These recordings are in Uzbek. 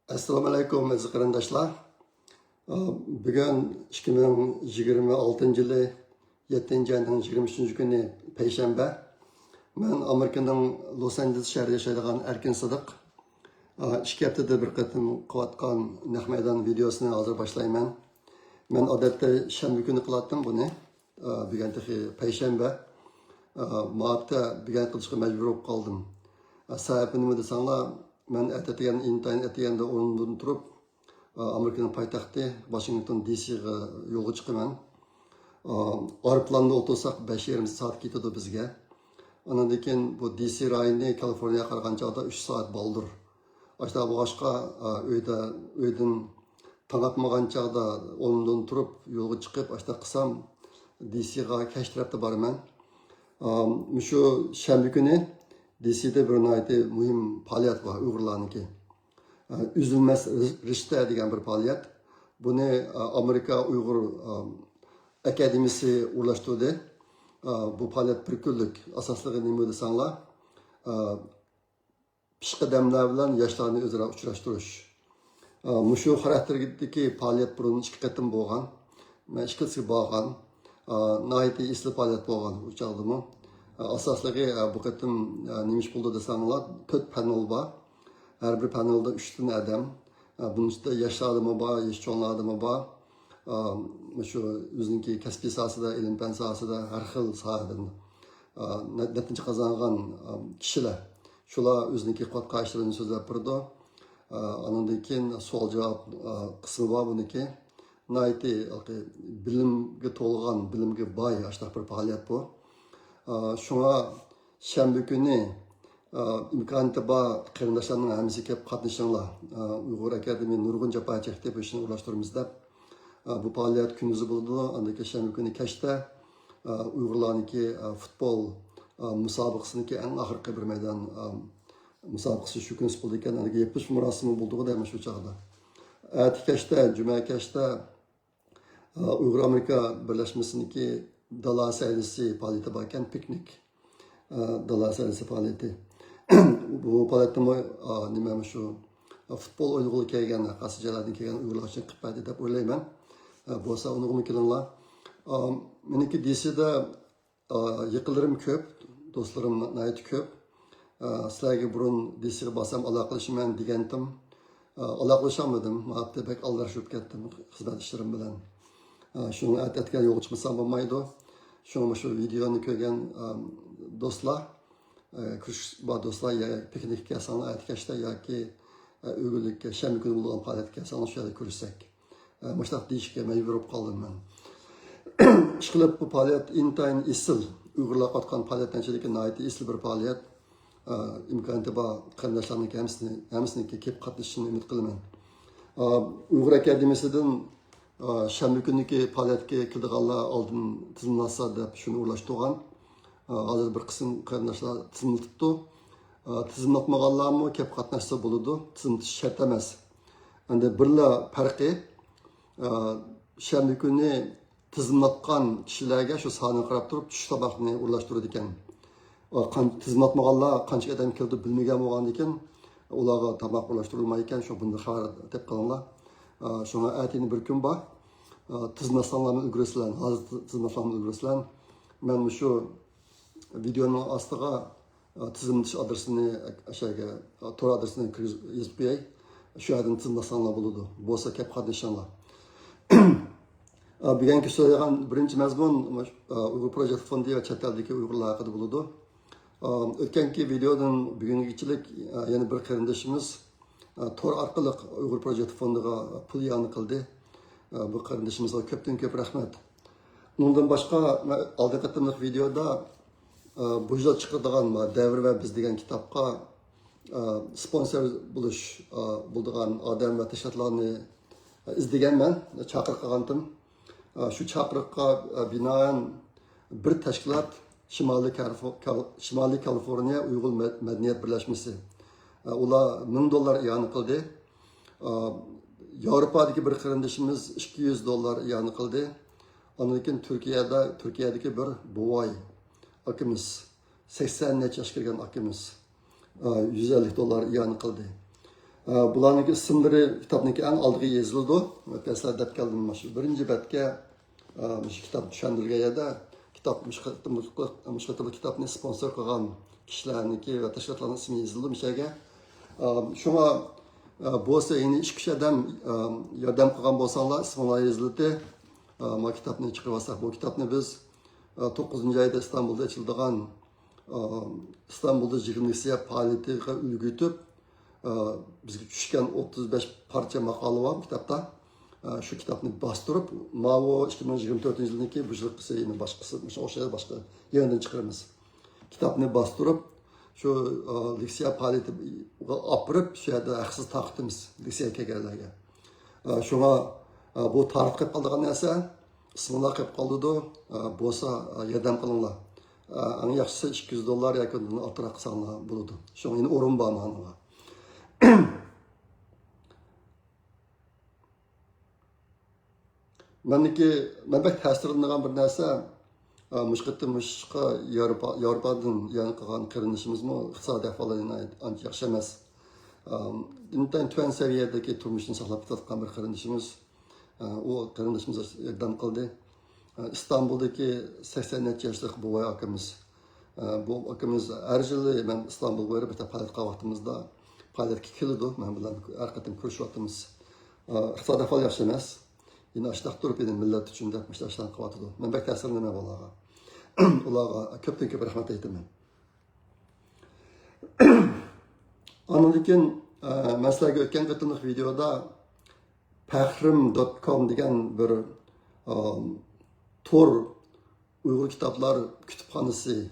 Assalomu alaykum aziz qarindoshlar. Bugun 2026 yili 7-ayning 23 kuni payshanba. Men Amerikaning Los Angeles shahrida yashaydigan Erkin Sidiq. 2 haftada bir qatim qilayotgan naq maydon videosini hozir boshlayman. Men odatda shanba kuni qilardim buni. Bugun payshanba. Ma'atda bugun qilishga majbur bo'lib qoldim. Sababi nima desanglar, men ataganda o'rnimdan turib, Amerikaning poytaxti Washington DC'ga yo'lga chiqaman. Aeroplanda o'tirsak 5,5 soat ketadi bizga. Ondan keyin bu DC rayoni Kaliforniyaga qaragancha 3 soat bo'ldir. Ashta boshqa uydan tanaqmagan chaqda o'rnimdan turib yo'lga chiqib, ashta qilsam DC'ga kash tarafda boraman. Shu shanba kuni DC'de bir mühim faaliyet var Uygurlarınki. Üzülmez Rişte degan bir faaliyet. Bunu Amerika Uygur Akademisi uğraştırdı. Bu faaliyet bir günlük. Asaslığı neymi desanlar, pişqidemler bilen yaşlarını özüne uçuraştırış. Muşu karakterdeki faaliyet burun 2 qatim bo'lgan. Men 2 qatim bo'lgan. Nayeti isli faaliyet bo'lgan uçağımı. Asaslığı bu qatim neymiş buldu desanglar 4 panel var. Her bir panelde 3 tane adam. Bunun içinde yaşlı adamı var, yaş çoğunlu adamı var. Şu özünki kasbi sahasida, ilim fan sahasida her xil sahadan netince kazangan kişiler. Şular özünki qatqaşlarını sözlep turdu. Ondan keyin savol javob qismi var buniki. Nayti bilimge to'lgan, bilimge boy ashta bir faoliyat bu. Şuna shanba kuni imkoniyati bor qarindoshlarning hammasi kelib qatnashinglar. Uyg'ur Akademiya nurg'un jafo chekdi bu ishni ulashtiramiz deb. Bu faoliyat kunduzi bo'ldi. Undan keyin shanba kuni kechda Uyg'urlarniki futbol musobaqasiniki eng oxirgi bir maydon musobaqasi shu kun bo'ldi ekan. Unga yapış murosimi bo'ldi deyman shu chog'da. Ati kechda, juma kechda Uyg'ur Amerika birlashmasiniki Dala serisi faaliyeti varken piknik Dala serisi faaliyeti. Bu faaliyetimde neymiş şu futbol oyunu kelgen, kasıcılardan kelgen Uygurlar için kıpaydı dep o'ylayman. Bu olsa onu umiklanlar. Meniki DC'de yıkılarım köp, dostlarım nayet köp. Sizlerge burun DC'ye basam alaqlaşıman degendim. Alaqlaşamadım. Ma'atda pek aldarışıp kettim hizmet işlerim bilen. Şunu etken yol çıkmasam olmaydı. Şunu şu videonu koygan dostlar, dostlar ya piknik kelsanlar etkeşte ya ki ögülükke shanba kuni bo'lgan faaliyat kelsanlar shu yerda ko'rsak. Mashaq deyishga majbur bo'lib qoldim men. Ishqilib bu faaliyat intayin isil Uyg'urlar qatqan faaliyatdanchilikka nihoyatda isil bir faaliyat. İmkoniyati bor qarindoshlarning hammasini kelib qatnashishini umid qilaman. Uyg'ur Akademiyasidan shanba kuniki faaliyatga kirdiganlar oldin tizimlasa deb shuni o'ylashtirgan. Hozir bir qism qarindoshlar tizimlatibdi. Tizimlatmaganlarmi kelib qatnashsa bo'ladi. Tizimlatish shart emas. Endi birla farqi shanba kuni tizimlatgan kishilarga shu soni qarab turib tush tabaqni o'ylashtiradi ekan. Tizimlatmaganlar qancha odam keldi bilmagan bo'lgan ekan, ularga taboq o'ylashtirilmay ekan, shu bunda xabar deb qilinglar. Şuna etini bir gün bak, tizimlaslarını ulgurasizlar, hozir tizimlaslarni ulgurasizlar. Men şu videonun ostiga tizimlatish adresini, aşağıya tor adresini yozib qo'yay. Shu yerdan tizimlasanglar bo'ladi. Bo'lsa kelib qatnashinglar. Bugungi so'ragan birinchi mazmun Uyg'ur Project Fondi va chet eldagi Uyg'urlar haqida bo'ladi. O'tgangi videodan bugungichilik yana bir qarindoshimiz tor orqali Uyg'ur Project Fondiga pul iyon qildi. Bu qarindoshimizga ko'pdan ko'p rahmat. Bundan boshqa oldingi qatimliq videoda bu yil chiqadigan Davr va biz degan kitobga sponsor bo'lish bo'lgan odam va tashkilotlarni izlaganman, chaqiriq qilgandim. Shu chaqiriqqa binoan bir tashkilot Shimoliy Kaliforniya Uyg'ur madaniyat birlashmasi. Ular $1000 iyon qildi. Yevropadagi bir qarindoshimiz $200 iyon qildi. Ondan keyin Turkiyadagi bir bovoy akamiz 80 necha yoshga kirgan akamiz $150 iyon qildi. Bularning ismlari kitobning eng oldiga yozildi. Masalan, deb keldim shu birinchi betga shu kitob tushundirilganda kitob mushqatli kitobni sponsor qilgan kishilarniki va tashkilotlarning ismi yozildi mishaga. Shunga bo'lsa endi ish kishidan yordam qilgan bo'lsanglar ismlar yozildi. Ma kitobni chiqarib olsak, bu kitobni biz 9-oyda İstanbulda açıldıgan İstanbulda 20 siyah faaliyetiga ulgutib bizga tushgan 35 parcha maqola var kitapta. Şu kitapni bastırıp Mavo 2024-yilniki bu yil qilsa yana boshqasi o'sha boshqa yerdan chiqaramiz. Kitapni bastırıp şu liksiya faaliyetiga opirib shu yerda haqsiz taqdimiz liksiya kelganlarga. Shunga bu tarix qilib qolgan narsa ismlar qilib qoldi. Bo'lsa yordam qilinglar. Eng yaxshisi $200 yoki undan ortiq qilsanglar bo'ladi. Shunga endi o'rin bor mana. Meniki menbek ta'sirlangan bir narsa mushqa Yevropadan yani qilgan qirinishimizmi iqtisodiy ahvolini ancha yaxshi emas. Bundan tuan seviyedagi turmushni saqlab tutgan bir qirinishimiz o qirinishimiz yordam qildi. İstanbul'daki 80 yaşlık bu akımız. Bu akımız her yıl ben İstanbul'a böyle bir faaliyet kavaktimizde faaliyet kilidi. Ben bilen arkadaşım kurş vaktimiz. İqtisadi fal yaşamaz. Yine aşağıda durup yine millet için de yapmışlar aşağıdan kavatıdı. Ben bek təsirleme olağa. Olağa köpten köp rahmet eytim. Anladıkken mesela ötken qıtımlıq videoda Pahrim.com degan bir Tor Uyghur kitaplar kütüphanesi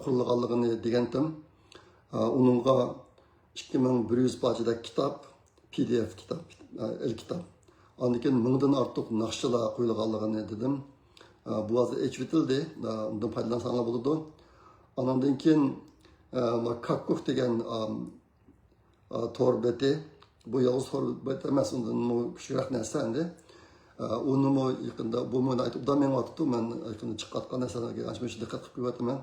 kurulganlığını degandim. Onunla 2100 parçada kitap, PDF kitap, el kitap. Andiken 1000'den artıq naqşlar qo'yilganligini dedim. Bu azı eçvitildi. Undan foydalansanlar bo'ladi. Andan keyin Kakkof degan tor beti, bu yolg'iz tor beti emas, undan kuchliroq narsa endi. Onu mu yaqında bu meni aytib da men otibdi. Men yaqında chiqayotgan narsalarga ancha muncha diqqat qilib qo'yaman.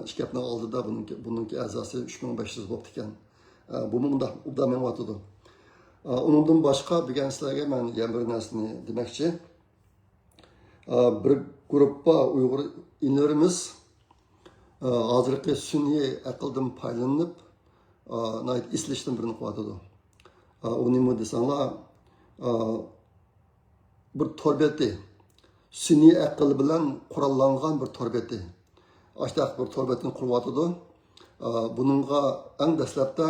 Ish gapni oldida buningki a'zosi 3500 bo'lib ekan. Bu da men otibdi. Onundan başqa degan sizlarga men yana bir narsani demoqchi. Bir gruppa Uyg'ur inlarimiz hozirgi sun'iy aqldan foydalanib islashdan birini qilyotidi. Uni nima desanglar bir torbeti, sun'iy aql bilan qurollangan bir torbeti. Aştaq bir torbetini quryotidi. Buningga eng dastlabda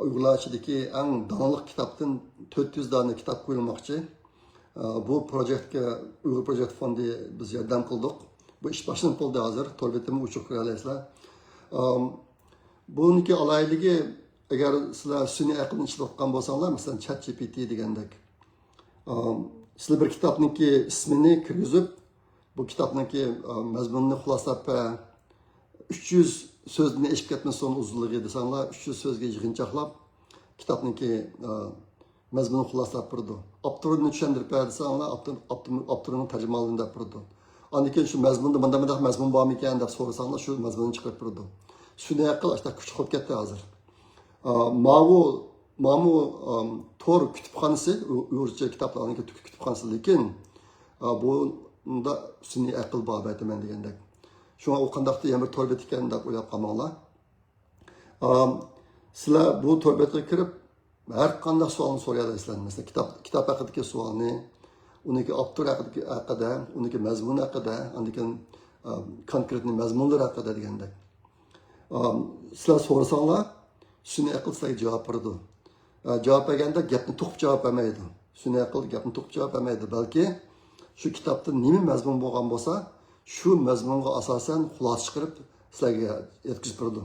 Uyg'urlarchadagi eng donaliq kitobdan 400 dona kitob qo'yilmoqchi. Bu proyektga Uyg'ur projekt fondi biz yordam qildik. Bu ish boshlanib bo'ldi hozir. Torbetimi uchiq ko'rasizlar. Buniki alayligi agar sizlar sun'iy aqlni ishlatgan bo'lsanglar, masalan ChatGPT degandek. Sizlar bir kitobniki ismini kirgizib, bu kitobniki mazmunini xulosalab 300 sözünü eşlik etmesi uzunluğu desanglar 300 sözge yığınçaqlab kitobniki mazmunini xulosalab turdi. Avtorini tushuntirib bersanglar, avtorining tarjimalini deb turdi. Ondan keyin shu mazmunda bunday mazmun bormi ekan deb so'rasanglar, shu mazmunni chiqarib turdi. Sun'iy aql ashta kuch qo'yib ketdi hozir. Mamu Tor kütüphanesi, Uyg'urcha kitoblarning kütüphanesi, lekin bunda sun'iy aql bor aytaman degandek. Şuna o qandaqda yana bir torbet ekan deb o'ylab qolmanglar. Sizlar bu torbetga kirib har qanday savolni so'rayapsizlar. Masalan, kitob haqidagi savolni, uniki avtor haqida, uniki mazmun haqida, undan konkretni mazmunlar haqida degandek. Sizlar so'rasanglar, sun'iy aql sizlarga javob beradi. Javob berganda gapni to'qib javob bermaydi. Sun'iy aql gapni to'qib javob bermaydi, balki shu kitobda nima mazmun bo'lgan bo'lsa, şu mazmunga asosan xulosa chiqarib sizlarga yetkazib berdi.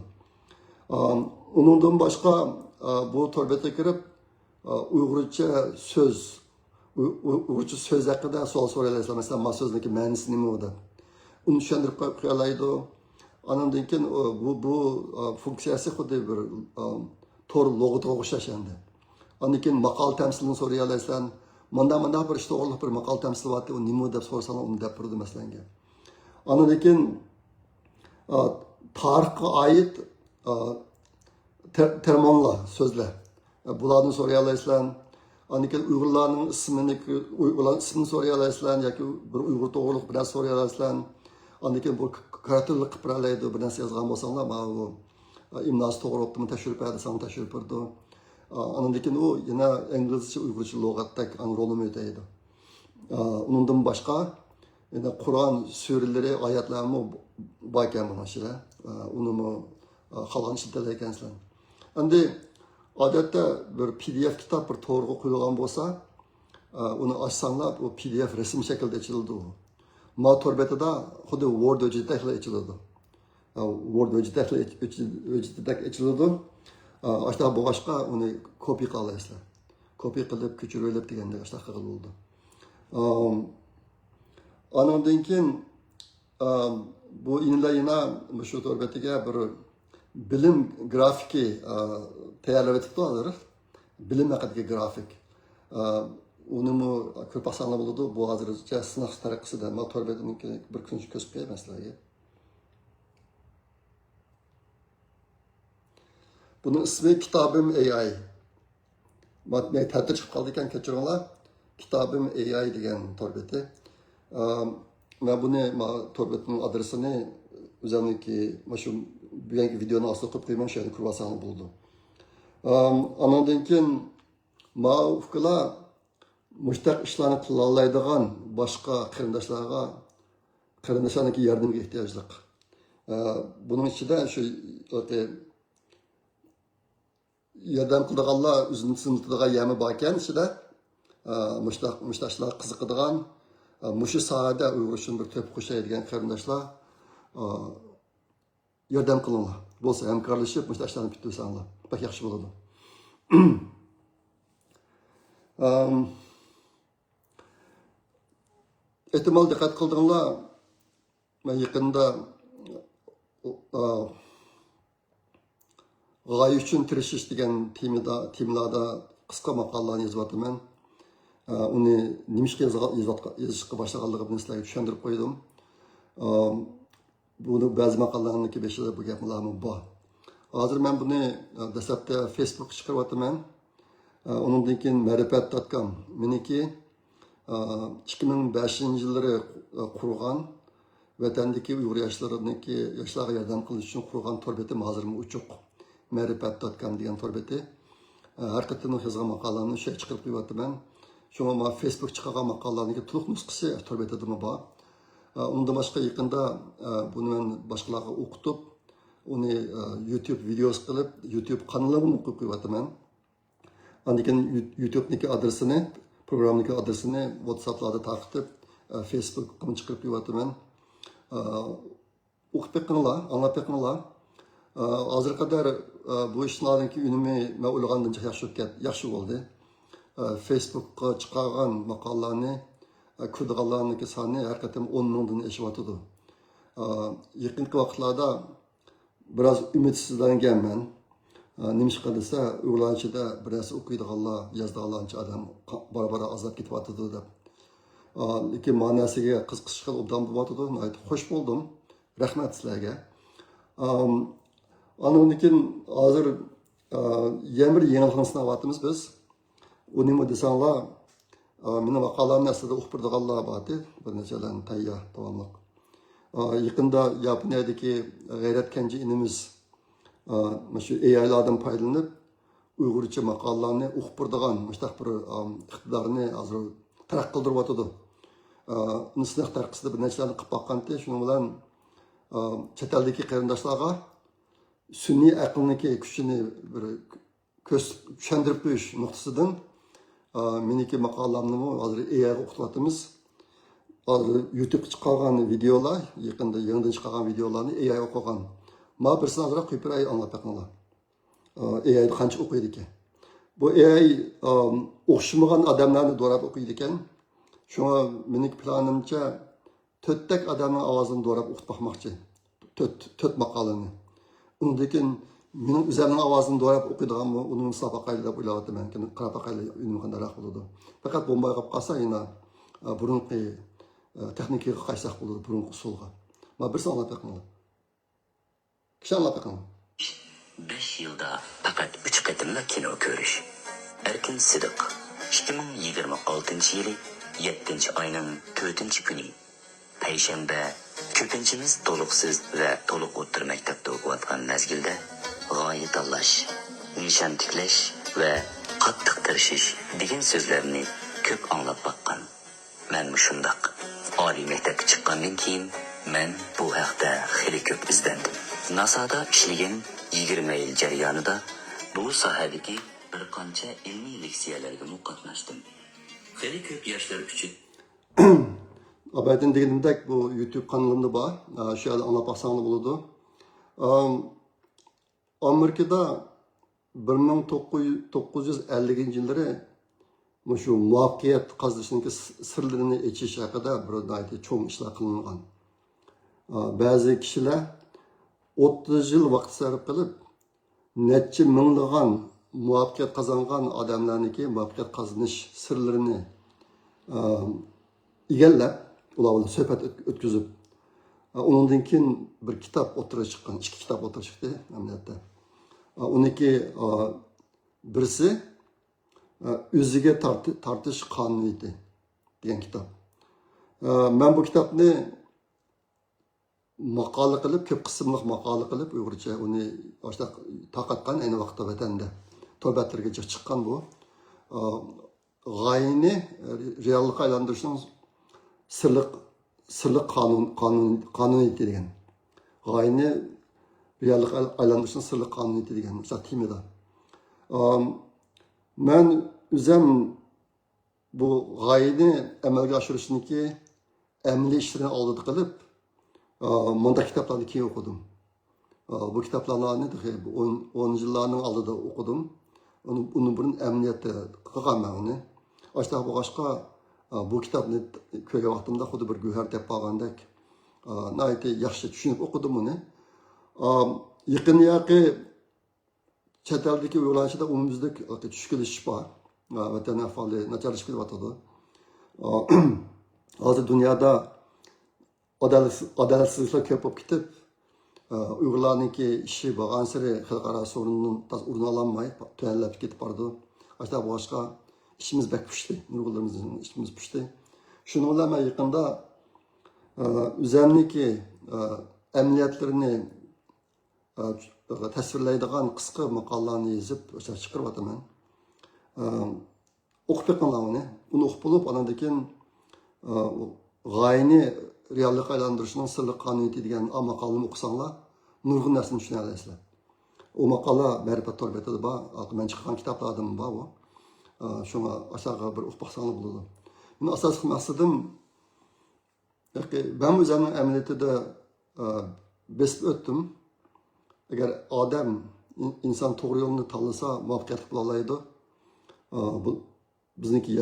Undan boshqa bu torbetga kirib Uyg'urcha so'z haqida savol so'rayapsizlar. Masalan, ma so'zniki ma'nosi nima edi? Uni tushuntirib qo'yaydi. Andan keyin bu funksiyasi xuddi bir tor log'atga o'xshash endi. Andan keyin maqol tamsilini so'rayapsizlar. Manda bir ishda o'g'liq bir maqol tamsil bor, u nima deb so'rasalar, uni deb turdi masalan. Andan keyin tarixga oid termonlar, so'zlar. Bularni so'rayalaysizlar. Aniki Uyg'urlarning ismini so'rayalaysizlar yoki bir Uyg'ur to'g'riliq bilan so'rayalaysizlar. Aniki bu karatillik qilib beraydi, bir narsa yozgan bo'lsanglar, mana bu imlosi to'g'ri bo'libmi, tekshirib berdi, san tekshirib berdi. Andan keyin u yana inglizcha, uyg'urcha lug'atdek rolini o'taydi. Undan boshqa yana Qur'on suralari, oyatlarmi bor ekan bu narsalar. Unimi qolgan ishlar ekansizlar. Endi odatda bir PDF kitap bir to'g'ri qo'yilgan bo'lsa, uni ochsanglar bu PDF rasm shaklida ochiladi. Ma to'rbetida xuddi Word hujjatdek ochiladi. Word hujjatdek ochiladi. Ashta bo'lg'achqa uni kopiya qilasizlar. Kopiya qilib ko'chirib deganda ashta qilib bo'ldi. Andan keyin bu yana shu to'rbetiga bir bilim grafiki tayyorlab etibdi. Bilim haqidagi grafik. Unimi ko'p asanglar bo'ladi. Bu hozircha sinov taraqqisida ma to'rbetininki bir kun ko'rsatib qo'yaman sizlarga. Bunun ismi Kitabım AI. Matnaya ta'til chiqib qoldi ekan, kechiringlar. Kitabım AI degan torbeti. Men buni torbetning adresini o'zimniki shu bugungi videoni ostida qo'yib qo'yman, shu yerda ko'rib olsanglar bo'ldi. Andan keyin ma'uflar mushtaq ishlarni qila oladigan boshqa qarindoshlarniki yordamiga ehtiyojliq. Buning ichida shu yordam qiladiganlar o'zini sinitadigan yami bor ekan ichida. Mushtaqlar qiziqadigan, mushu sohada Uyg'ur uchun bir to'p qo'shadigan qarindoshlar yordam qilinglar. Bo'lsa hamkorlashib mushtaqlarni bitirsanlar, bak yaxshi bo'ladi. Ehtimal diqqat qildinglar, men yaqinda g'oya uchun tirishish degan temlarda qisqa maqolalarni yozyapman. Uni nimishga yozishga boshlaganligimni sizlarga tushuntirib qo'ydim. Buni ba'zi maqolalarniki beshida bu gaplarmi bor. Hozir men buni dastlabda Facebookga chiqaryapman. Undan keyin marifat.com meniki 2005-yillari qurgan vatandagi Uyg'ur yoshlarga yordam qilish uchun qurgan torbetim hozirmi uchuq. Marifat.com degan torbeti. Har qatim yozgan maqolalarni shu chiqarib qo'yapman. Shunga men Facebook chiqargan maqolalarning to'liq nusxasi torbetida bor. Undan boshqa yaqinda buni men boshqalarga o'qitib, uni YouTube videosi qilib, YouTube kanalimga qo'yib qo'yapman. Andan keyin YouTube'niki adresini, programniki adresini WhatsApp'larda taqib, Facebook'ga chiqarib qo'yapman. O'qib beqinglar, anglab beqinglar. Hozir qadar bu ishlarning unumi men o'ylagandan yaxshi bo'ldi. Facebook'ga chiqargan maqolalarni ko'rganlarning soni har qatim 10 mingdan oshyapti. Yaqinqi vaqtlarda biroz umidsizlanganman. Nimishqa desa, uyg'urlarchada biroz o'qiydiganlar, yozadiganlar odam bora-bora azlab ketyapti deb. Lekin ma'nosiga qiziqish qilib obdan bo'lyapti. Xush bo'ldim. Rahmat sizlarga. Andan keyin hozir yana bir yangilikni sinayapmiz biz. Uni nima desanglar, meni maqolamni aslida o'qib turganlar bordi, bir nechalarni tayyor davomli. Yaqinda Yaponiyadagi G'ayrat Kenji inimiz shu AI'lardan foydalanib Uyg'urcha maqolalarni o'qib turgan mushtaq bir iqtidorni hozir taraqqiy qildiryapti. Uni sinov tarqisida bir nechalarni qilib boqqanda, shuning bilan chet eldagi qarindoshlarga sun'iy aqlniki kuchini bir tushuntirib qo'yish nuqtasidan meniki maqolamni hozir AI'ga o'qityapmiz. Hozir YouTube chiqargan videolar, yaqinda yangidan chiqargan videolarni AI o'qigan. Ma birsini hozir qo'yib beray anglab beqinglar. AI qancha o'qiydi ekan. Bu AI o'xshamagan odamlarni do'rab o'qiydi ekan. Shunga mening planimcha 4 tak odamning ovozini do'rab o'qib boqmoqchi. 4 maqolani. Undan keyin mening o'zimning ovozimni do'rab o'qiydiganmi, uni musobaqaga deb o'ylayapman. Qarab boqaylik, uni qanday bo'ladi. Faqat bo'lmay qolib qolsa, yana burunqi texnikaga qaytsak bo'ladi, burunqi usulga. Ma bir sonla taqinglar. Kishanlar taqinglar. 5 yılda fakat 3 qatimli kino ko'rish. Erkin Sidiq 2026 yılı 7 ayının 4 günü. Payshanba ko'pinchimiz to'liqsiz va to'liq o'tir maktabda o'qiyotgan mezgilda g'oya tanlash, nishon tiklash va qattiq tirishish degan so'zlarni ko'p anglab boqqan. Men shundoq oliy maktabga chiqqandan keyin men bu haqda xili ko'p izlandim. NASAda ishlagan 20 yil jarayonida bu sohadagi bir qancha ilmiy leksiyalarga qatnashdim. Xili ko'p yoshlar uchun Abaydan deganimdek bu YouTube kanalımda var. Şu yerda anlap baksanız buludu. Amerika'da 1950 yılları şu muvaffakiyet kazanışındaki sırlarını içiş haqida bir daydı çoğun işler kılıngan. Bazı kişiler 30 yıl vakit sarf kılıp neçe minliğen muvaffakiyet kazangan adamlarniki muvaffakiyet kazanış sırlarını egallab, ular bilan suhbat o'tkazib, undan keyin bir kitob o'tira chiqqan, ikki kitob o'tira chiqdi amaliyotda. Uniki birisi o'ziga tortish qonuniyati degan kitob. Men bu kitobni maqola qilib, ko'p qismli maqola qilib, uyg'urcha uni boshqa taqatgan ayni vaqtda vatanda to'batlarga chiqqan bu. G'oyani reallikqa aylantirishning sırlık kanuniyeti degan. G'oyani reallikqa aylantirishning sırlık kanuniyeti degan temada. Men o'zim bu g'oyani amalga oshirishniki amaliy ishlarni oldida qilib, bunday kitoblarni keyin o'qidim. Bu kitoblarni 10 yillarning oldida o'qidim. Uni burun amaliyotda qilganman uni. Ashta boshqa bu kitobni ko'rgan vaqtimda xuddi bir go'har deb qolgandek, nihoyatda yaxshi tushunib o'qidim uni. Yaqin chet eldagi yo'nalishda umumizlik tushkilish bor. Vatan ahvoli nacharlashib kelyapti. Hozir dunyoda adolatsizliklar ko'p bo'lib ketib, Uyg'urlarniki ishi bo'lgan sari xalqaro sorunning o'rni ololmay tuanlab ketib bordi. Ashta boshqa işimiz bek pişti, nurgullarımızın işimiz pişti. Şunu olama yakında üzerindeki emniyetlerini tasvirleydiğen kısa makallarini yazıp çıkarıp ataman. Okup yapmalar onu. Onu okup bulup anadaki gayeni reallik aylandırışının sırlık kanuniyeti degen a makalını okusanlar nurgun dersini düşünerler. O makala Meripet Torbet'e de var. Ben çıkan kitaplardan var o. Şuna aşağı bir ufaksanlı bulundu. Bunu asas maksadım, ben üzerine emniyeti de besip öttüm. Eğer adam, insan doğru yolunu tanısa muvaffakiyetli bulaydı. Bu bizdeki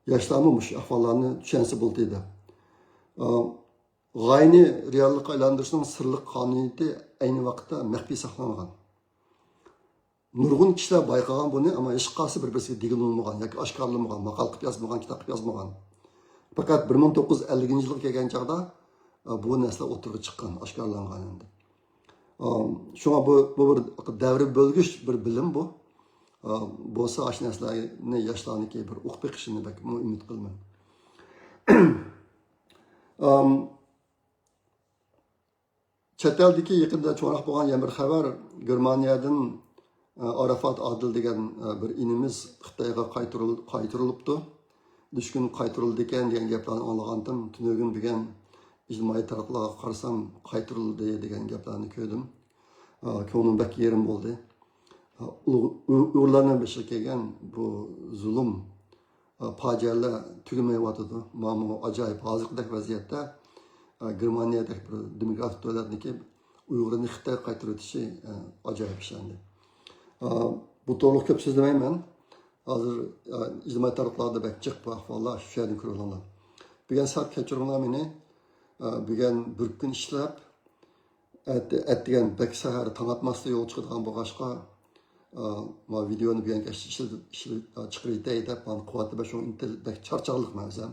yaşlanmamış ahvallarını düşensi bulduydu. G'oyani reallikqa aylantirishning sirliq qonuniyati ayni vaqtda maxfiy saqlangan. Nurg'un kishilar bayqagan buni, ammo hech qaysi bir-biriga digilmagan yoki oshkorlanmagan, maqol qilib yozmagan, kitob qilib yozmagan. Faqat 1950-yilga kelgan chaqda bu narsa o'tirib chiqqan, oshkorlangan endi. Shunga bu bir davr bo'lgich bir bilim bu. Bo'lsa ash narsalarni yoshlarniki bir o'qib beqishini umid qilaman. Chet eldagi yaqinda cho'naq bo'lgan yana bir xabar, Germaniyadan Arafat Adil degan bir inimiz Xitoyga qaytarilibdi. Düşkün qaytarildi ekan degan gaplarni anglagandim. Tunugin degan ijtimoiy tarmoqlarga qarasam qaytarildi degan gaplarni ko'rdim. Ko'nglim bak yerim bo'ldi. Uyg'urlarning boshiga kelgan bu zulm, fojialar tugamayotdi. Mana ajoyib hozirgi vaziyatda Germaniyadagi bir demokratik davlatniki Uyg'urlarni Xitoyga qaytaritishi ajoyib ish endi. Bu to'liq ko'p so'zlamayman. Hozir ijtimoiy tarmoqlarda bakchiq bu ahvollar shu yerdan ko'riladi. Bugun sal kechiringlar meni. Bugun bir kun ishlab, atdigan bak sahar tanatmasda yo'l chiqadigan bo'lg'achqa, ma videoni bugun chiqiraytay deb, man quvvatli va shu bak charchoqlikman o'zim.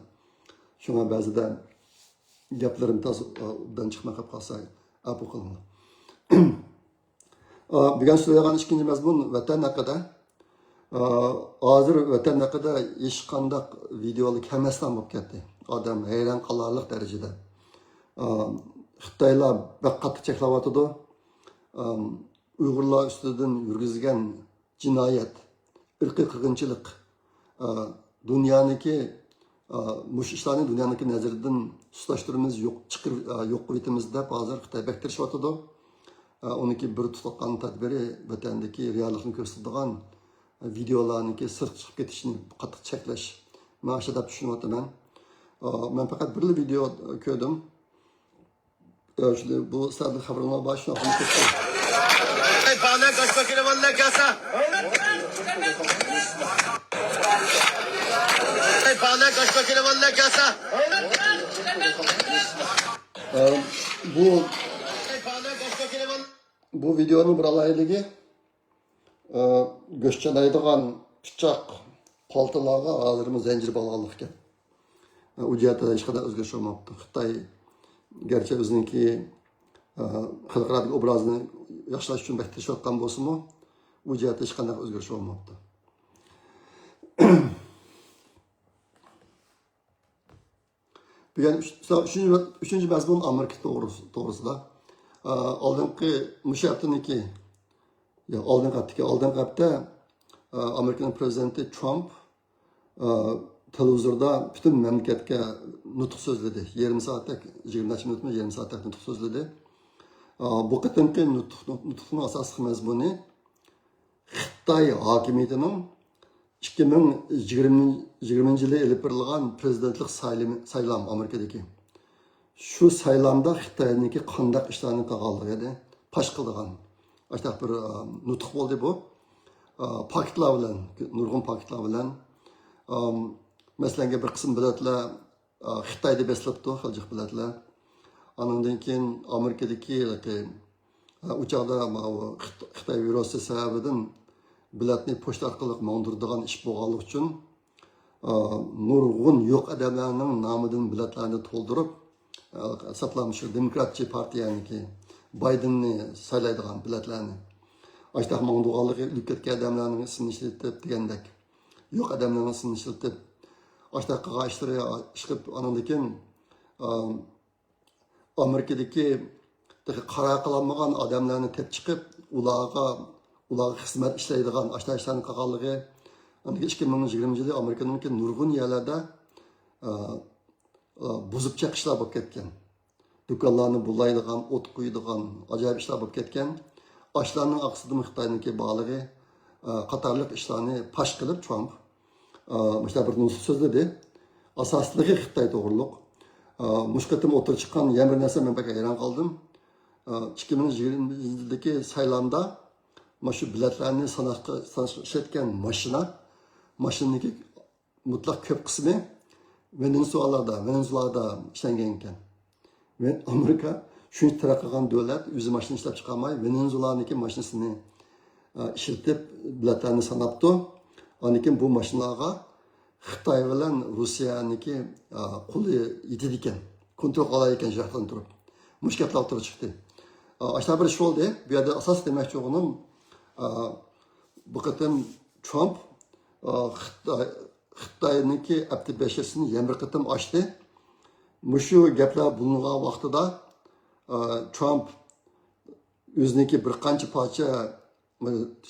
Shunga ba'zida gaplarim to'g'ridan chiqmay qolib qolsa, afu qilinglar. Bugun so'ragan ikkinchi mazmun vatan haqida. Hozir vatan haqida hech qanday videolik hammasidan bo'lib ketdi. Odam hayron qolarlik darajada. Xitoylar bir qattiq cheklayotdi. Uyg'urlar ustidan yurgizgan jinoyat, irqiy qirg'inchilik, dunyoniki mush ishlarni dunyoniki nazaridan tutashtirimiz yo'q qo'yitimiz deb hozir Xitoy bektirishyotdi. Uniki bir tutgan tadbiri vatandagi reallikni ko'rsatadigan videolarniki sir chiqib ketishini qattiq cheklash. Men shu deb tushunyapman. Men faqat bir video ko'rdim. Bu sizlarning xabaringiz bor shuni qilib ketdim. Bana kaç bakire vallahi kasa. Bana kaç bakire vallahi kasa. Bu videonun bir alayligi göççelaydigan pichoq paltalarga hozirimiz zanjir bog'lanlik ekan. U jihatda hech qanday o'zgarish bo'lmabdi. Xitoy garchi o'ziniki xalqaro obrazini yaxshilash uchun bektirishayotgan bo'lsa-mu, u jihatda hech qanday o'zgarish bo'lmabdi. Bugun uchinchi mazmun Amerika to'g'risida. Oldingi mushaftniki oldingi hafta Amerikaning prezidenti Trump televizorda butun mamlakatga nutq so'zladi. 20 soatlik, 20 minutmi 20 soatlik nutq so'zladi. Bu qatimki nutqning asosiy mazmuni Xitoy hokimiyatining 2020 yili elib berilgan prezidentlik saylam Amerikadagi. Shu saylamda Xitoyniki qanday ishlarni qilganligi edi, pash qilgan. Ashta bir nutq bo'ldi bu. Faktlar bilan, nurg'un faktlar bilan masalan bir qism bilatlar Xitoyda beslabdi, xaljiq bilatlar. Andan keyin Amerikadagi uchoqda Xitoy virusi sababidan bilatni pochta orqali mandirdigan ish bo'lganligi uchun nurg'un yo'q odamlarning nomidan bilatlarni to'ldirib saqlamış Demokratçı partiyaniki Bidenni saylaydigan bilatlarni Aştaq mağduğanlığı ülketki adamlarının ismini işletip degandek. Yo'q adamlarning ismini ishlatib Aştaq qag'ashtirib chiqib anandikin Amerikadagi qara qilmagan odamlarni tep chiqib ularga xizmat ishlaydigan aştaq ishlarni qilganligi 2020 yili Amerikaning nurg'un yerlarda buzib chaqishlar bo'lib ketgan. Do'konlarni bulaydigan, o't qo'yadigan ajoyib ishlar bo'lib ketgan. Ashlarning aqsida Xitoyniki bog'ligi qatorliq ishlarni pash qilib Trump mana bir nutq so'zladi. Asosligi Xitoy to'g'riliq. Mushkatim o'tirib chiqqan yana bir narsa men bak hayron qoldim. 2020 yildagi saylamda mana shu biletlarni sanashayotgan mashinaniki mutlaq ko'p qismi Venezuelada ishlangan ekan. Ve Amerika shuncha taraqqigan davlat o'zi mashina ishlab chiqarmay, Venezuelaniki mashinasini ishlatib biletlarni sanabdi. Anikin bu mashinalarga Xitoy bilan Rossiyaniki qo'li yetadi ekan. Kontrol qilar ekan jahdan turib. Mushkatlar o'tirib chiqdi. Ashta bir ish bo'ldi. Bu yerda asos demoqchi o'g'lim bu qatim Trump Xitoyniki aptibashasini yana bir qatim ochdi. Mushu gaplar bulungan vaqtida Trump o'ziniki bir qancha parcha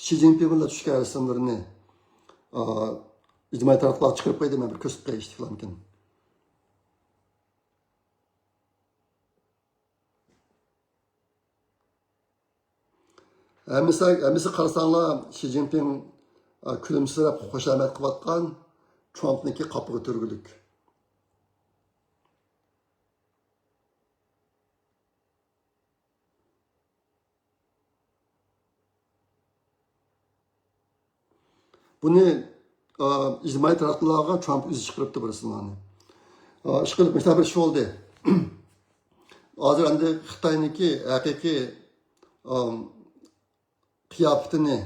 Xi Jinping bilan tushgan rasmlarini ijtimoiy tarmoqlarga chiqarib qo'ydi, men bir ko'rsatib qo'yishim mumkin. Hamisi qarasanglar Xi Jinping kulimsirab xushomat qilayotgan Trumpniki qapiga turgulik. Buni ijtimoiy tarmoqlarga Trump o'zi chiqaribdi bir simlarni. Ish qilib mesela bir ish bo'ldi. Hozir endi Xitoyniki haqiqiy qiyofatini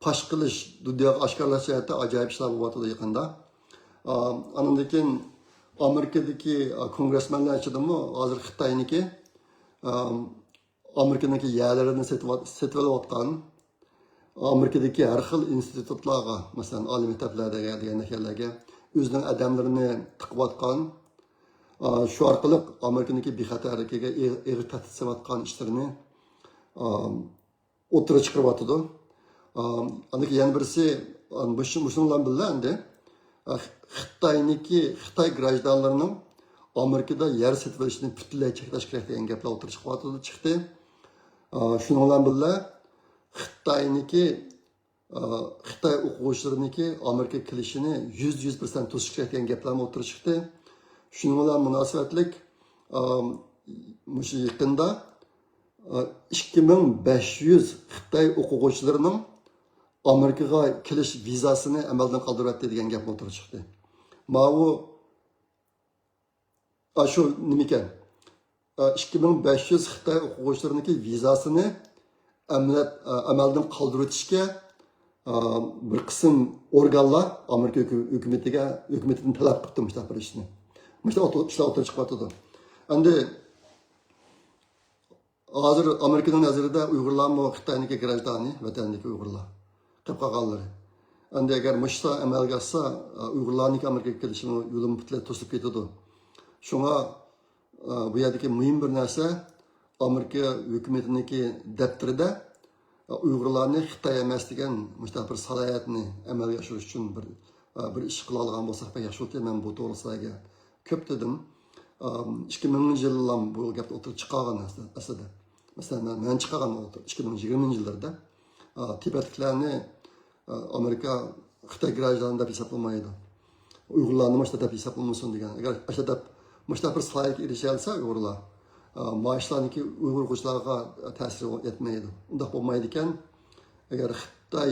pash qilish, dunyoga oshkorlash hayotda ajoyib ishlar bo'lyapti yaqinda. Andan keyin Amerikadagi kongressmenlar ichidami hozir Xitoyniki Amerika'daki yerlerini setip alayotgan, Amerika'daki her xil institutlarga, mesela Ali mekteplarda deganlarga o'zining adamlarini tiqib atgan, şu orqali Amerika'daki bexatarligiga eg'ir tahdid solayotgan ishlarini o'tira chiqaryapti. Aniki yana birisi shundan bilan endi Xitoy grajdanlarining Amerikada yer setib olishni butunlay cheklash kerak degan gaplar o'tira chiqdi. Shundan bilan Xitoy o'quvchilariniki Amerika kelishini 100% to'sish kerak degan gaplar o'tira chiqdi. Shunga bilan munosabatlik shu yaqinda 2500 Xitoy o'quvchilarining Amerikaga kelish vizasini amaldan qoldiryapti degan gap o'tira chiqdi. Mana shu nima ekan? 2500 Xitoy o'quvchilariniki vizasini amaldan qoldirishga bir qism organlar Amerika hukumatidan talab qildi mushtaqa ishni. Mushtaqa ishlar o'tira chiqyapti. Endi hozir Amerikaning nazarida Uyg'urlarmi Xitoyniki grajdani, vatandagi Uyg'urlar qilib qolganlari. Endi agar mushta amalga oshsa, Uyg'urlarning Amerikaga kelishini yo'lini butunlay to'sib ketadi. Shunga bu yerdagi muhim bir narsa Amerika hukumatiniki daftarida Uyg'urlarni Xitoy emas degan mushtaqa bir salohiyatni amalga oshirish uchun bir ish qila olgan bo'lsak yaxshi bo'ladi. Men bu to'g'risida ko'p dedim. 2000-yildan bu gap o'tirib chiqqan aslida. Masalan, men chiqqan 2020-yillarda Tibetliklarni Amerika Xitoy grajdani deb hisoblamaydi. Uyg'urlarni mushta deb hisoblanmasin degan. Agar mushta bir salohiyatga erisha olsa Uyg'urlar maaşlarniki Uyghur o'quvchilarga ta'sir etmaydi. Unda bo'lmaydi ekan, agar Xitoy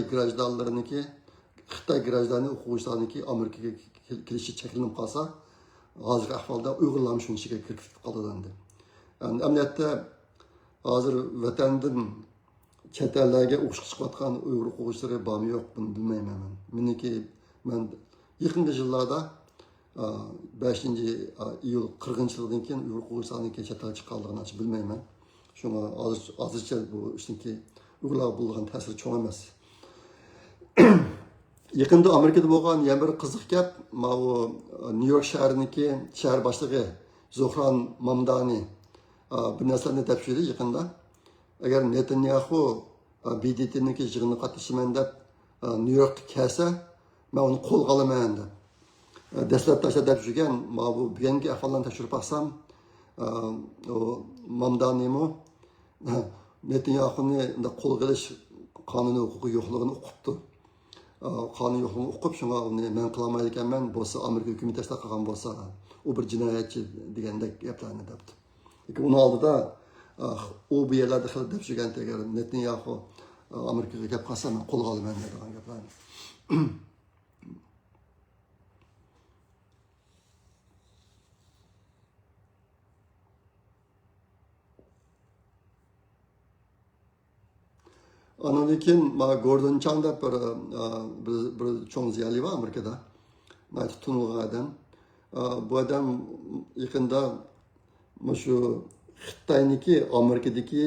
grajdani o'quvchilarniki Amerikaga kelishi cheklanib qolsa, hozirgi ahvolda Uyg'urlar shunchaga kirib qoladi endi. Yani amaliyotda hozir vatandan chet ellarga o'qishga chiqayotgan Uyg'ur o'quvchilari bormi yo'q, buni bilmayman men. Men yaqingi yillarda 5 iyul 40-yildan keyin Uyg'ur o'quvchilarining chet elga chiqqanligini bilmayman. Shunga hozircha bu ishninki Uyg'urlarga bo'lgan ta'siri cho'ng emas. Yaqinda Amerikada bo'lgan yana bir qiziq gap, bu New York shahriniki shahar boshlig'i Zohran Mamdani bir narsalarni deb qo'ydi yaqinda. Agar Netanyahu BDT'niki yig'inga qatnashaman deb New Yorkga kelsa, men uni qo'lga olaman deb. Dastlab deb жүрген, bu bugungi ahvollarni tekshirib baksam, Mamdanimi Netanyahuni qo'lga olish qonuniy huquqi yo'qligini o'qibdi. Qonun yo'qligini o'qib, shunga uni men qila olmaydi ekanman, bo'lsa Amerika hukumati tashlab qolgan bo'lsa, u bir jinoyatchi degandek gaplarni debdi. Lekin uni oldida u bu yerlarda xil deb жүрген agar Netanyahu Amerikaga kelib qolsa, men qo'lga olaman degan gaplarni. Ondan keyin Gordon Chang deb bir cho'ng ziyoli var Amerikada. Tunilgan adam. Bu adam yaqinda shu Xitoyniki Amerikadagi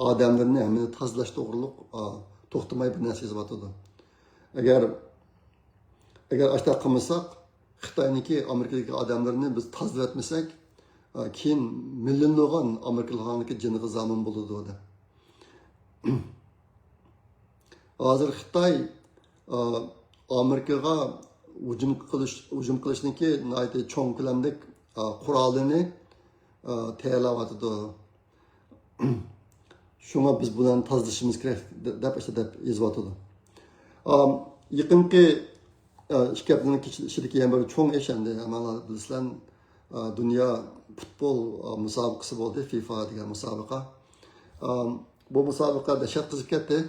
odamlarni hamini tozalash to'g'riliq to'xtamay bir narsa yozyapti. Agar ashta qilmasak, Xitoyniki Amerikadagi odamlarni biz tozalab etmasak, keyin millionlagan Amerikaliklarniki jiniga zamin bo'ladi dedi. Hozir Xitoy Amerikaga hujum qilishninki cho'ng ko'lamdagi qurolini tayyorlayapti. Shunga biz bilan tozalashimiz kerak deb yozyapti. Yaqinqi ikki haftaning ichidagi yana bir cho'ng ish endi bilasizlar, dunyo futbol musobaqasi bo'ldi, FIFA degan musobaqa. Bu musobaqa dahshat qizib ketdi.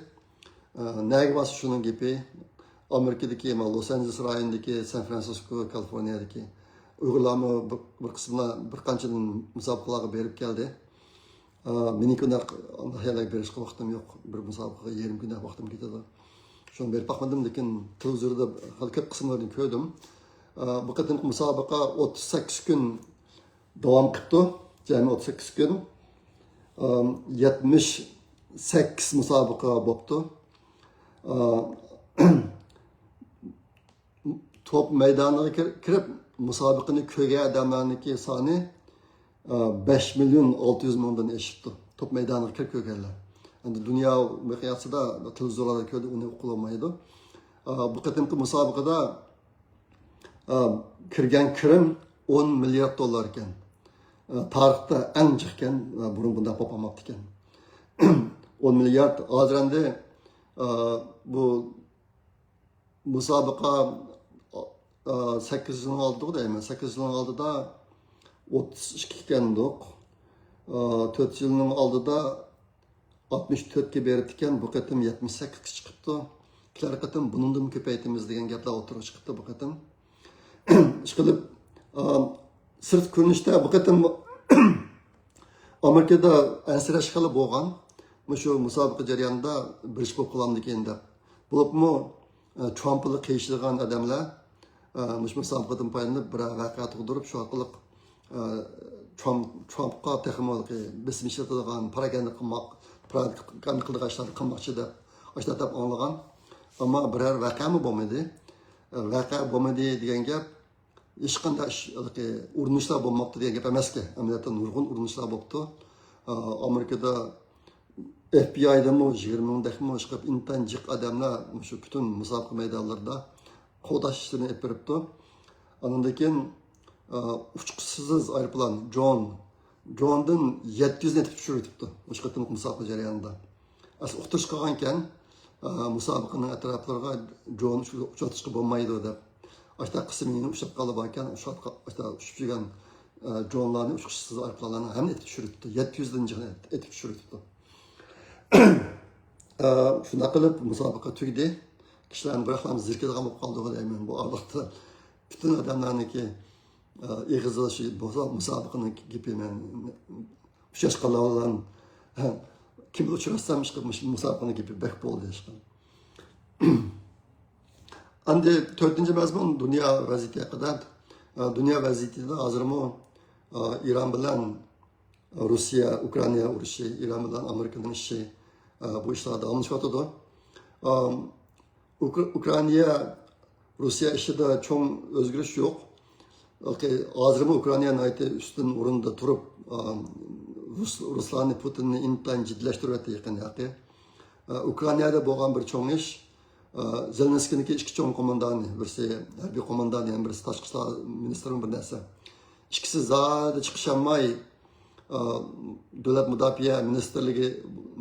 Nega bas şunun gibi Amerika'daki, Los Angeles rayonundaki, San Francisco, Kaliforniyadaki Uyg'urlarni bir qismini bir qanchadan musobaqalarga berib keldi. Meniki hayalak berishga vaqtim yo'q. Bir musobaqaga yarim kunda vaqtim ketadi. Shuni berib baxmadim, lekin televizorda ko'p qismlarini ko'rdim. Bu qatimki musobaqa 38 kun davom qildi. Jami 38 kun. 78 musobaqa bo'pti. Top maydoniga kirib musobaqani ko'rgan odamlarniki soni 5 million 600 mingdan oshibdi. Top maydoniga kirib ko'rganlar. Endi dunyo miqyosida televizorlarda ko'rdi, uni o'qiolmaydi. Bu qatimki musobaqada kirgan kirim 10 milliard dollar ekan. Tarixda eng jiq ekan, burun bunday bo'lmabdi ekan. 10 milliard hozir endi bu musobaqa 8 yilning oldida deyman. 8 yilning oldida 32 ekandik. 4 yilning oldida 64 ga berib ekan, bu qatim 78 ga chiqibdi. Ikki qatim bundan ko'paytimiz degan gaplar o'tirib chiqibdi bu qatim. Ishqilib sirt ko'rinishda bu qatim Amerikada ansirash qilib bo'lgan. Shu musobaqa jarayonida bir ish bo'lib qolamdi ekan deb. Bo'libmi Trumpni qiyishilgan odamlar musobaqadan foydalanib bir voqea tug'dirib, shu orqali Trumpga texnologiya bism ishlatadigan propaganda qilmoqchi deb ashlatib olgan. Ammo biror voqeami bo'lmadi. Voqea bo'lmadi degan gap hech qanday urinishlar bo'lmoqda degan gap emasku. Amaliyotda nurg'un urinishlar bo'libdi. Amerikada FBI'dami 20 mingdami chiqib intanjiq odamlar shu butun musobaqa maydonlarida qo'dash ishlarini olib beribdi. Andan keyin uchquchisiz aeroplan Johndan 700 netib tushiribdi o'sha qatim musobaqa jarayonida. Asli o'qitish qilgan ekan musobaqaning atroflariga John uchatishga bo'lmaydi deb. Ashta qismini ushlab qolib ekan, o'sha ushib yurgan Johnlarni uchquchisiz aeroplanlarni ham etib tushiribdi. 700 dan jiq etib tushiribdi. Shunda qilib musobaqa tugdi. Kishilarni bir xil zirkilgan bo'lib qoldi deyman bu vaqtda. Bütün odamlarniki eg'izishi musobaqaning gapi men ushlash qilgan kimni uchratsam chiqib musobaqaning gapi bak bo'ldi ishqil. Endi 4-mazmun dunyo vaziyati haqida. Dunyo vaziyatida hozirmi Iran bilan Rossiya, Ukraina urushi, Iran bilan Amerikaning ishi bu ishlar davomlashyotdi. Ukraina Rossiya ishida cho'ng o'zgarish yo'q. Hozirmi Ukrainani ustun o'rinda turib Ruslarni Putinni intan jiddlashtiryapti yaqinda. Ukrainada bo'lgan bir cho'ng ish Zelenskiyning ikki cho'ng qo'mondoni, birisi harbiy qo'mondon, yana birisi tashqi ishlar ministrining bir narsa. Ikkisi zada chiqishamay davlat mudofaa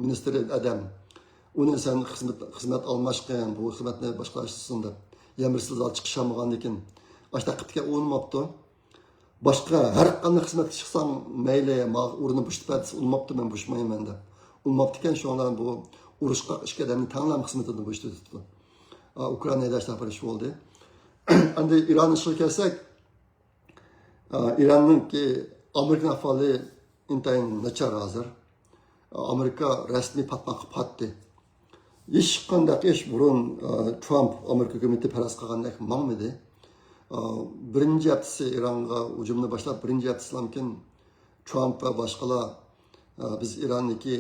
ministri adam. Uni sen xizmat almashgan, bu xizmatni boshqarishsin deb. Yamirsiz chiqishamagan lekin ashta qitga o'nmabdi. Boshqa har qanday xizmatga chiqsam mayli, o'rnini bo'shatib unmabdi, men bo'shmayman deb. Unmabdi ekan shundan bu urushqa ishga odamni tanlam xizmatini bo'shatdi. Ukrainada ishlash bo'ldi. Endi Iron ishiga kelsak, Iranninki Amerika ahvoli intayin nachar hozir. Amerika rasmiy patmoqqa patdi. Hech qanday ish burun Trump Amerika hukumati faraz qilgandek ma'midi. Birinchi haftasi Ironga hujumni boshlab, birinchi haftasidan keyin Trump va boshqalar biz Ironniki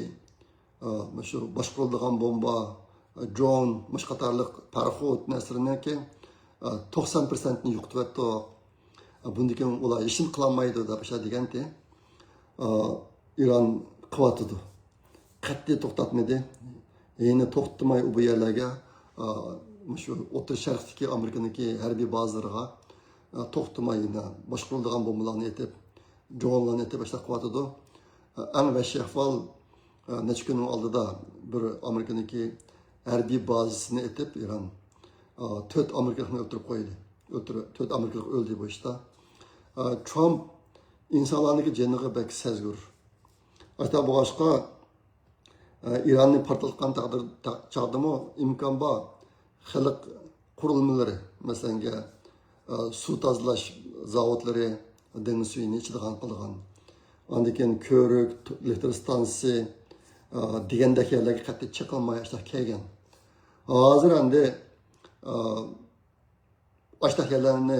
shu boshqarilgan bomba, dron, qatorliq paraxod narsalarniki 90% ni yo'qotibdi. Bundan keyin ular hech nima qilolmaydi deb degandi. Iron qilyotdi. Qat'iy to'xtatmadi. Yine to'xtamay bu yerlarga shu O'rta Sharqdagi Amerikaniki harbiy bazalarga to'xtamay boshqarilgan bombalarni etib, dronlarni etib boshlab qo'yadi. Eng vahshiy ahvol necha kun oldida bir Amerikaniki harbiy bazasini etib Iran 4 Amerikalikni o'ldirib qo'ydi. 4 Amerikalik o'ldi bu ishda. Trump insonlarning joniga bak sezgur. Hatta bu boshqa İran'ın partlatgan çağdımı imkan var. Xalq qurilmalari, mesela su tozalash zavodlari, dengiz suyini ichadigan qilgan. Ondan keyin ko'rik, elektr stansiyasi degandek yerlarga qattiq chiqilmay ashta kelgan. Hozir endi ashta yerlarni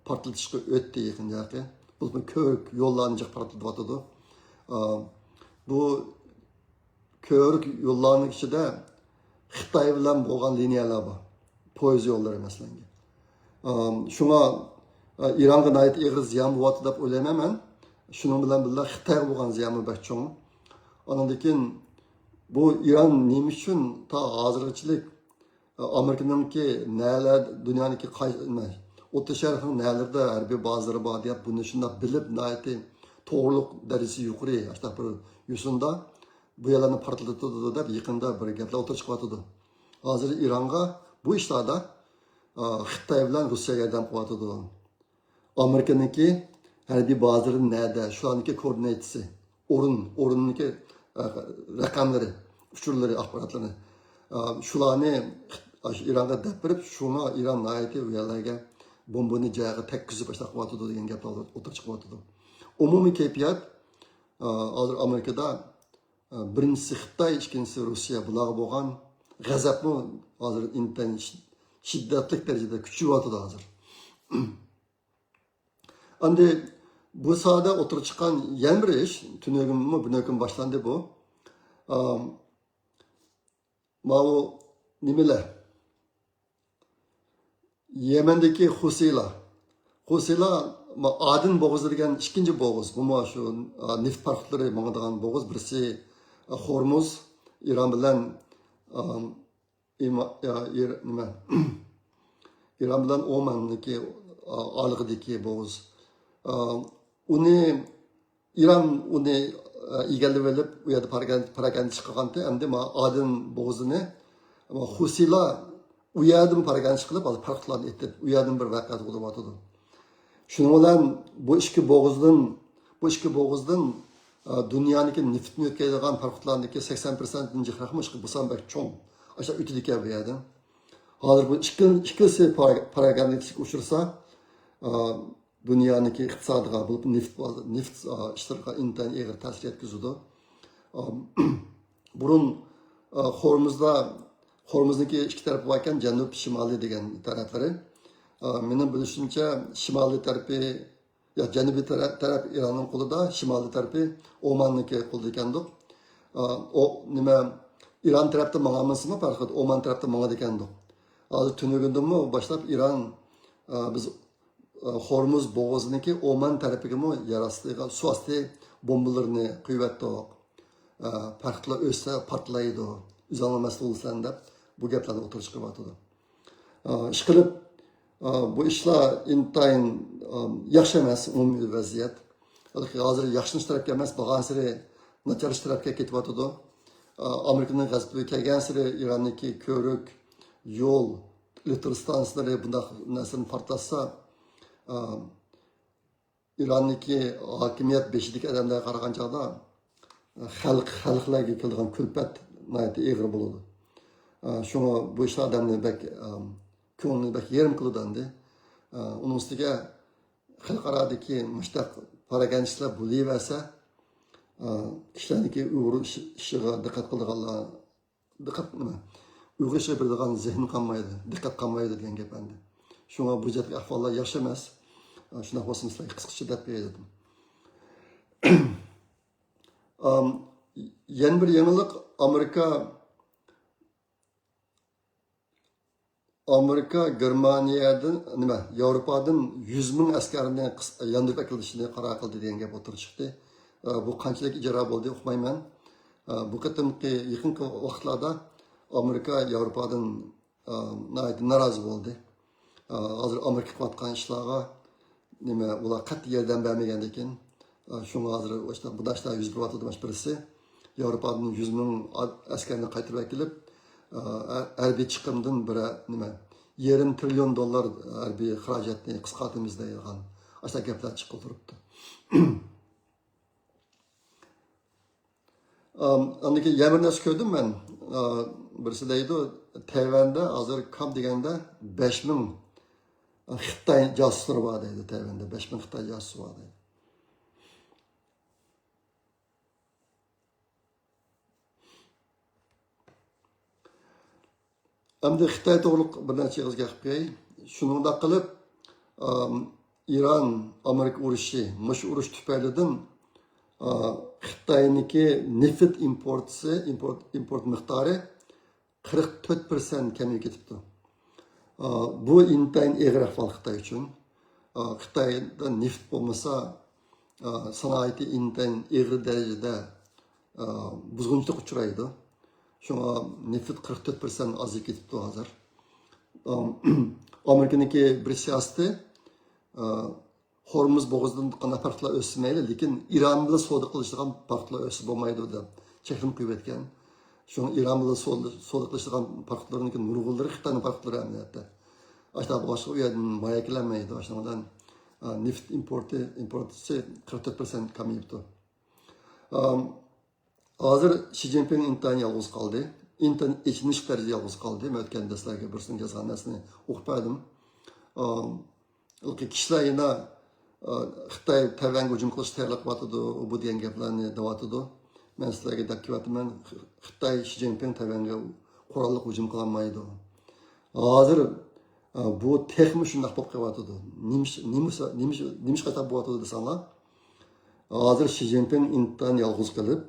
partlatishga o'tdi yaqinda. Bu ko'rik yo'llarni partlatyapti. Bu ko'rik yo'llarning ichida Xitoy bilan bo'lgan liniyalar bor. Poyezd yo'llari masalan. Shunga İran'a ait ağır ziyan bo'lyapti deb o'ylayman. Shuning bilan birga Xitoyga bo'lgan ziyoni bak cho'ng. Ondan bu İran nima uchun ta hozirgachilik Amerikaningki neler dunyoning o'rta sharqning nelarda harbiy bazalari bor deb buni shunday bilib nayti to'g'riliq darajasi yuqori hasta bir yusunda bu yerlarni portlatadi deb yaqinda bir gaplar o'tirib chiqyapti. Hozir İran'a bu ishlarda Xitoy bilan Rossiyaga yordam qilyapti. Amerikaningki harbiy bazalari nerede? Shularniki koordinatasi, o'rinniki raqamlari, uchurlari, axborotlarni shularni İran'ga deb berib, shuna İran nayti u yerlarga bombani joyiga tekkizib boshlab qo'yadi degan gaplar o'tirib chiqyapti. Umumiy kayfiyat hozir Amerikada birinchisi Xitoy, ikkinchisi Rossiya bularga bo'lgan g'azabni hozir intan shiddatli darajada kuchayapti hozir. Endi bu sahada o'tirib chiqqan yana bir ish, bugun boshlandi bu. Mana nimalar? Yemendeki Huseyla Adin bo'g'izi degan ikkinchi bo'g'iz. Bu shu neft parklari mangadigan bo'g'iz. Birisi Hormuz, İran bilan İran bilan Omanniki alig'idagi bo'g'iz. İran uni egallab olib, u yerda paraganda chiqqanda, endi Adin bo'g'izini Huseyla u yerdan paraganda qilib, hozir farqlarni aytib, u yerdan bir voqea bo'lyapti. Shuning bilan bu ikki bo'g'izdan dunyoniki neftni o'tkazadigan farqlarniki 80% jihrahmi chiqib bo'lsa bak cho'ng. O'sha o'tidika bu yerdan. Hozir bu ikkisi paragandaga uchirsa, dunyoniki iqtisodiga, bu neft ishlariga intan og'ir ta'sir yetkazadi. Burun Hormuz'daki ikki tarafı varken Janub Şimali degan tarafları. Benim bilishimcha Şimali tarafı ya Janubiy taraf İran'ın qo'lida, Şimali tarafı Oman'niki qo'lida ekandik. O nima İran tarafda mangamizmi farqi, Oman tarafda mangadi ekandik. Hozir tunugundimi boshlab İran biz Hormuz bo'g'oziniki Oman tarafigami yarasiga suasti bombalarni quyatdik. Farqlar o'sa portlaydi. Uzanılması olsan da bu gaplarni o'tirib chiqyapti. Ishqilib bu ishlar intayin yaxshi emas umumiy vaziyat. Hozir yaxshi tarafga emas, bo'lgan sari nachar tarafga ketyapti. Amerikaning g'azbi kelgan sari İranniki ko'rik, yo'l, elektr stansiyalari bunday narsani portlatsa, İranniki hokimiyat beshidagi odamlarga qaragan chog'da xalqlarga kelgan kulfat nayeti ağır buludu. Şuna bu işler adamını bek ko'nglini bek yerim kılıdandı. Onun üstüge xalqaradaki müştak paraganchilar bo'laversa, kishilarniki uyg'ur ishiga diqqat qiladiganlar, uyg'ur ishiga beradigan zehn qolmaydi, diqqat qolmaydi degan gap endi. Shunga bu jatdagi ahvollar yaxshi emas. Shunday bo'lsa sizlarga qisqacha deb berdim. Yana bir yangilik Amerika Germaniyadan Yevropadan 100 ming askarni yandırib akilishini qaror qildi degan gap o'tirib chiqdi. Bu qanchalik ijro bo'ldi uqmayman. Bu qatimki yaqinqi vaqtlarda Amerika Yevropadan norozi bo'ldi. Hozir Amerika qilayotgan ishlarga ular qat'iy yordam bermagan ekan. Shunga hozir bu dashlar yuz beryapti demoq birisi. Yevropadan 100 ming askarni qaytarib kelib, harbiy chiqimdan biri $1,5 trilyon harbiy xarajatni qisqartimiz degan ashta gaplar chiqib turibdi. Andaki yana ko'rdim men. Birisi deydi, Tayvanda hozir kam deganda 5000 Xitoy josuslari bor deydi. Tayvanda 5000 Xitoy josusi bor deydi. Endi Xitoy to'g'riq bir necha yig'izga qilib qo'yay. Shuningdek qilib İran Amerika urushi, mush urush tufaylidan Xitoyniki neft import miqdori 44% kamayib ketibdi. Bu intayin eg'ir ahvol Xitoy uchun. Xitoyda neft bo'lmasa, sanoati intayin eg'ir darajada buzg'unchilik uchraydi. Shunga neft 44% ozib ketibdi hozir. Amerikaniki bir siyosati Hormuz bo'g'ozidan qanday farqlar o'smaydi, lekin Iron bilan savdo qilishgan farqlar o'sib bo'lmaydi deb cheklim qo'yib etgan. Shunga Iron bilan savdo qilishgan farqlarning nurg'unlari Xitoyning farqlari amaliyotda. Ashta boshqa u yerdan moya kelmaydi. Ashtadan neft importi 44% kamayibdi. Hozir Xi Jinping intayin yolg'iz qoldi. Intayin ichinish darajada yolg'iz qoldi. Men o'tgan darslarga birsini yozgan narsani o'qidim. Kishilar yana Xitoy Tayvanga hujum qilish tayyorlab qilyotdi, bu degan gaplarni deyotdi. Men sizlarga deb kelyapman, Xitoy Xi Jinping Tayvanga qurolli hujum qilolmaydi. Hozir bu texmi shunday bo'lib qolyotdi. Nima qatab bo'lyotdi desanglar, hozir Xi Jinping intayin yolg'iz qilib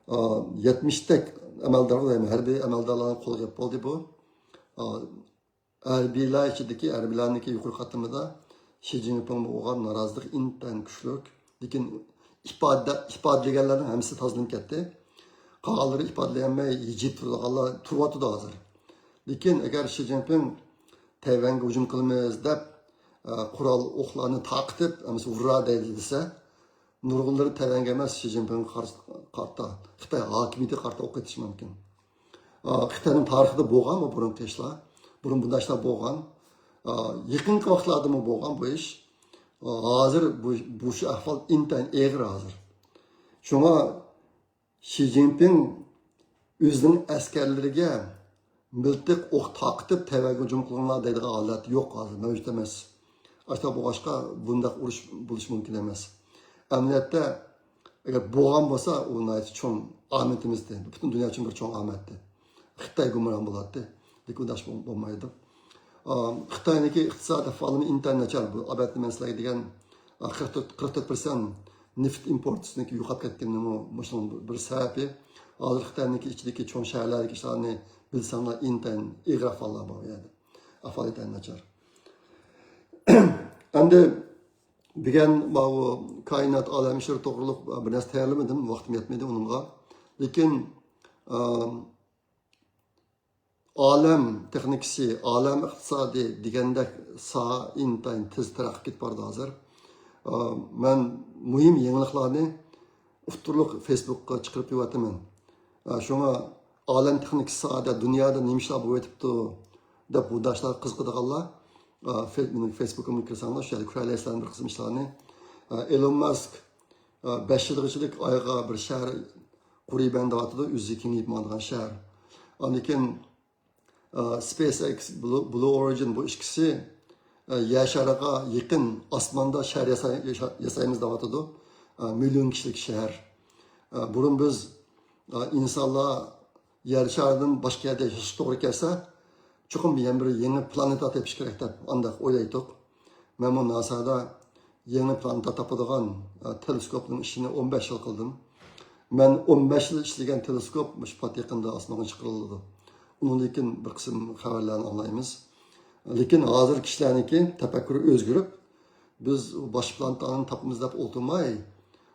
70 tak amaldor, harbiy amaldorlarni qo'lga oldi bu. Harbiylar ichidagi harbiylarniki yuqori qatimida Xi Jinping bo'lgan norozilik intayin kuchli. Lekin ifodalaganlarning hammasi tozlanib ketdi. Qolganlari ifodalanmay yigit turganlar turyapti hozir. Lekin agar Xi Jinping Tayvanga hujum qilamiz deb qurol o'qlarni taqitib, hamsi urra deydi desa, nurg'unlari Tayvanga emas, Xi Jinping qarta Xitoy hokimiyati qarta o'q etishi mumkin. Xitoyning tarixida bo'lgan bu burun teshlar, burun bunday ishlar bo'lgan. Yaqinqi vaqtlarda bo'lgan bu ish. Hozir bu shu ahvol intayin eg'ir hozir. Shunga Xi Jinping o'zining askarlariga miltiq o'q taqitib Tayvanga hujum qilganlar deydigan holat yo'q hozir, mavjud emas. Ashta bu boshqa bunday urush bo'lishi mumkin emas. Amaliyotda agar bo'lgan bo'lsa, u nayt cho'ng omadimizdi. Butun dunyo uchun bir cho'ng omaddi. Xitoy gumron bo'ladi. Lekin undash bo'lmaydi. Xitoyniki iqtisod ahvoli intayin nachar. Bu albatta men sizlarga degan 44% neft importisini yo'qotib ketganini mushun bir sababi. Hozir Xitoyniki ichidagi cho'ng shaharlardagi ishlarni bilsanglar intayin eg'ir ahvollar bor edi. Ahvol intayin nachar. Endi degan bu koinot olami ishlar to'g'riliq bir narsa tayyorlamadim, vaqtim yetmadi uningga. Lekin olam texnikasi, olam iqtisodi degandek intayin tez taraqqiyot ketib bordi hozir. Men muhim yangiliklarni ufturliq Facebookga chiqarib qo'yaman. Shunga olam texnikasi sohada dunyoda nima ishlar bo'lib o'tibdi deb bu darslar qiziqadiganlar Facebook'ga kirsanglar, shu yerda ko'ralasizlar bir qism ishlarni. Elon Musk 5 yilgachilik oyga bir shahar quriyman deyotdi, o'zi kengayib bo'lgan shahar. Lekin SpaceX, Blue Origin bu ikkisi yer shariga yaqin osmonda shahar yasaymiz deyotdi. Million kishilik shahar. Burun biz insonlar yer sharidan boshqa yerda yashash to'g'ri kelsa, chuqur bir yangi planeta tepish kerak deb undaq o'ylaydik. Men bu NASAda yangi planeta topadigan teleskopning ishini 15 yil qildim. Men 15 yil ishlagan teleskop shu pat yaqinda osmonga chiqarildi. Undan bir qism xabarlarni anglaymiz. Lekin hozir kishilarniki tafakkuri o'zgarib, biz bosh planetani topamiz deb o'tirmay,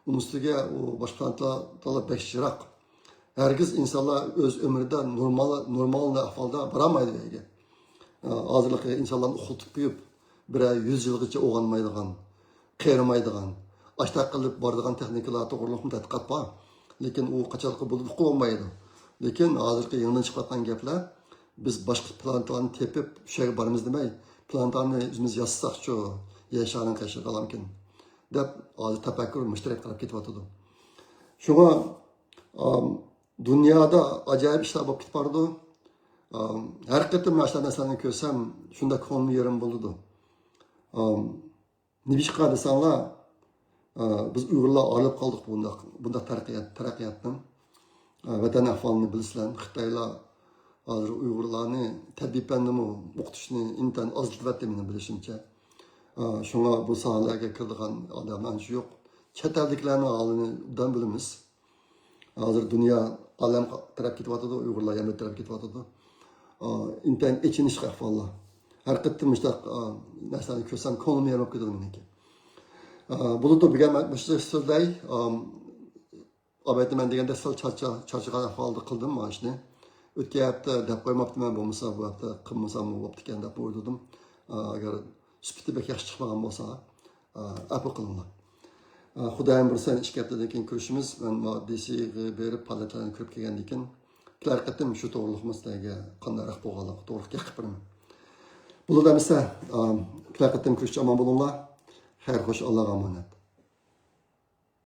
uning ustiga u bosh planetalar bekchiroq. Herkes insonlar o'z ömrida normal ahvolda boramaydi yerga. Hozirgi insonlarni uxlatib qo'yib, bir 100 yilgacha o'g'anmaydigan, qeyrimaydigan, ashta qilib boradigan texnikalar to'g'riliq tadqiqot bor. Lekin u qachonqi bo'lib qolmaydi. Lekin hozirgi yangidan chiqayotgan gaplar, biz boshqa planetlarni tepib, shu yerga boramiz demay, planetlarni o'zimiz yassaqchi yasharini qashib olamkin deb hozir tafakkur mushtarak qilib ketyapti. Shunga dunyoda ajoyib ishlar bo'lib ketib bordi. Har qatim mana shu narsalarni ko'rsam, shunda ko'nglim yerim bo'ldi. Nima desanglar, biz Uyg'urlar olib qoldik bunda taraqqiyotdan. Vatan ahvolini bilsizlar, Xitoylar hozir Uyg'urlarni tabiiy fanni o'qitishni intayin ozlayapti meni bilishimcha. Shunga bu sohalarga kiradigan odamlar yo'q. chet elliklarni holini dan bilamiz. Hozir dunyo alam taraf ketyotidi, Uyg'urlar ham taraf ketyotidi. Intan ichinish ahvoli. Har qattim mushtaq narsalarni ko'rsam ko'nglim yayrab ketadi meniki. Bunu da bilmem so'zday abayda men deganda sal charchagan ahvolda qildim mana shuni. O'tgan hafta deb qo'ymabdiman, bo'lmasa bu hafta qilmasam bo'pti ekan deb o'yladim. Agar sifati bek yaxshi chiqmagan bo'lsa, afv qilinglar. Xudoyim bilsa, 2 haftadan keyin ko'rishimiz. Men DC'ga berib palatlarni ko'rib kelgandan keyin kilar qatim shu to'g'riliq masalaga qanday bo'lganligi to'g'ri gapirib beraman. Bunu da mesela kilar qatim ko'rishcha omon bo'linglar. Xayr, xo'sh, Allohga omonat.